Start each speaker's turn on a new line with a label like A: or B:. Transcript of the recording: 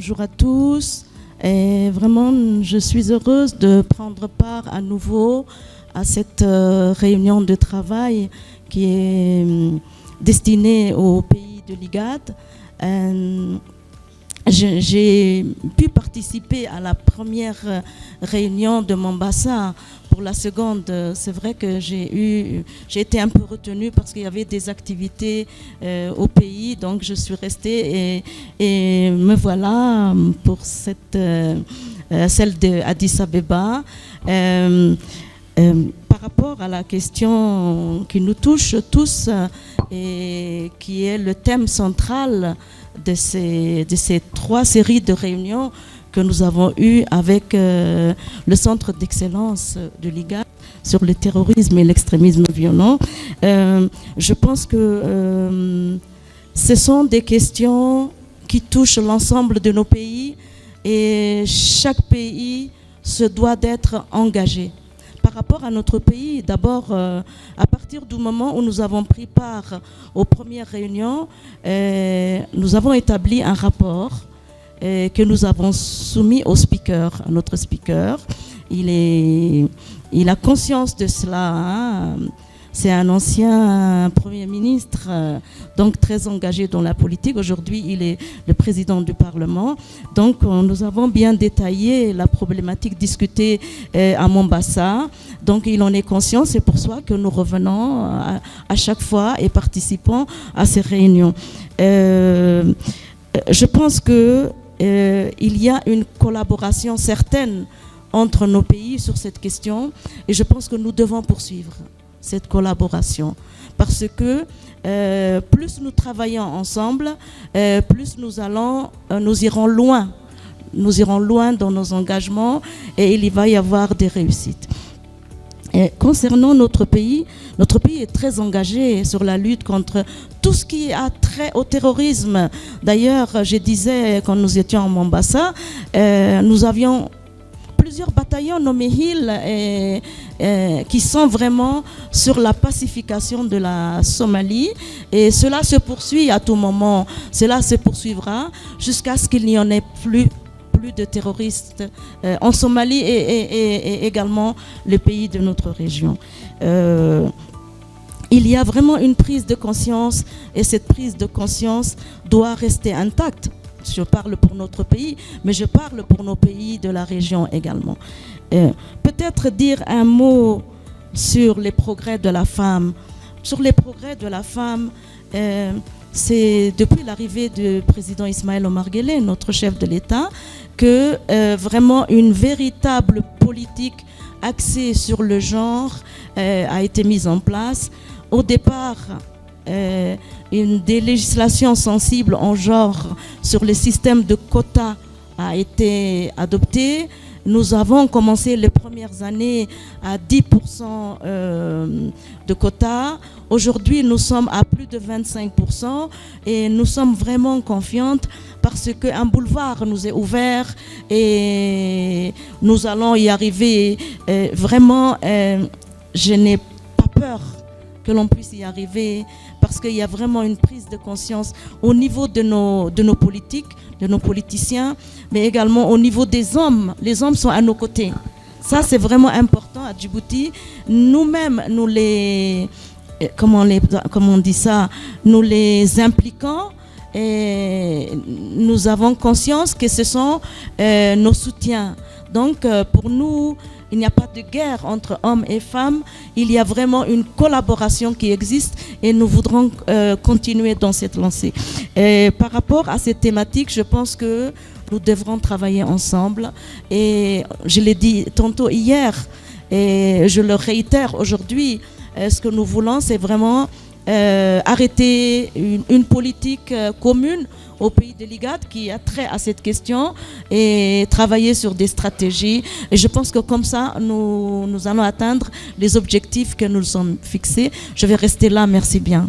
A: Bonjour à tous. Et vraiment, je suis heureuse de prendre part à nouveau à cette réunion de travail qui est destinée au pays de l'IGAD. J'ai pu participer à la première réunion de Mombasa. Pour la seconde, c'est vrai que j'ai été un peu retenue parce qu'il y avait des activités au pays, donc je suis restée et me voilà pour celle de Addis Abeba. Par rapport à la question qui nous touche tous et qui est le thème central de ces 3 séries de réunions que nous avons eues avec le Centre d'excellence de l'IGAD sur le terrorisme et l'extrémisme violent. Je pense que ce sont des questions qui touchent l'ensemble de nos pays et chaque pays se doit d'être engagé. Par rapport à notre pays, d'abord, à partir du moment où nous avons pris part aux premières réunions, nous avons établi un rapport que nous avons soumis au speaker, à notre speaker. Il a conscience de cela. Hein. C'est un ancien Premier ministre, donc très engagé dans la politique. Aujourd'hui, il est le président du Parlement. Donc, nous avons bien détaillé la problématique discutée à Mombasa. Donc, il en est conscient. C'est pour ça que nous revenons à chaque fois et participons à ces réunions. Je pense que il y a une collaboration certaine entre nos pays sur cette question et je pense que nous devons poursuivre cette collaboration parce que plus nous travaillons ensemble, plus nous irons loin. Nous irons loin dans nos engagements et il va y avoir des réussites. Et concernant notre pays est très engagé sur la lutte contre tout ce qui a trait au terrorisme. D'ailleurs, je disais, quand nous étions à Mombasa, nous avions plusieurs bataillons nommés Hill qui sont vraiment sur la pacification de la Somalie. Et cela se poursuit à tout moment. Cela se poursuivra jusqu'à ce qu'il n'y en ait plus de terroristes en Somalie et également les pays de notre région. Il y a vraiment une prise de conscience et cette prise de conscience doit rester intacte. Je parle pour notre pays, mais je parle pour nos pays de la région également. Peut-être dire un mot sur les progrès de la femme. Sur les progrès de la femme, c'est depuis l'arrivée du président Ismaël Omar Guelleh, notre chef de l'État, que vraiment une véritable politique axée sur le genre a été mise en place. Au départ, des législations sensibles en genre sur le système de quotas a été adoptée. Nous avons commencé les premières années à 10% de quotas. Aujourd'hui, nous sommes à plus de 25% et nous sommes vraiment confiantes parce qu'un boulevard nous est ouvert et nous allons y arriver. Vraiment, je n'ai pas peur que l'on puisse y arriver parce qu'il y a vraiment une prise de conscience au niveau de nos politiques, de nos politiciens, mais également au niveau des hommes. Les hommes sont à nos côtés. Ça, c'est vraiment important à Djibouti. Nous-mêmes, nous les impliquons et nous avons conscience que ce sont nos soutiens. Donc, pour nous, il n'y a pas de guerre entre hommes et femmes. Il y a vraiment une collaboration qui existe et nous voudrons continuer dans cette lancée. Et par rapport à cette thématique, je pense que nous devrons travailler ensemble. Et je l'ai dit tantôt hier et je le réitère aujourd'hui. Ce que nous voulons, c'est vraiment arrêter une politique commune au pays de l'IGAD qui a trait à cette question et travailler sur des stratégies. Et je pense que comme ça, nous allons atteindre les objectifs que nous nous sommes fixés. Je vais rester là. Merci bien.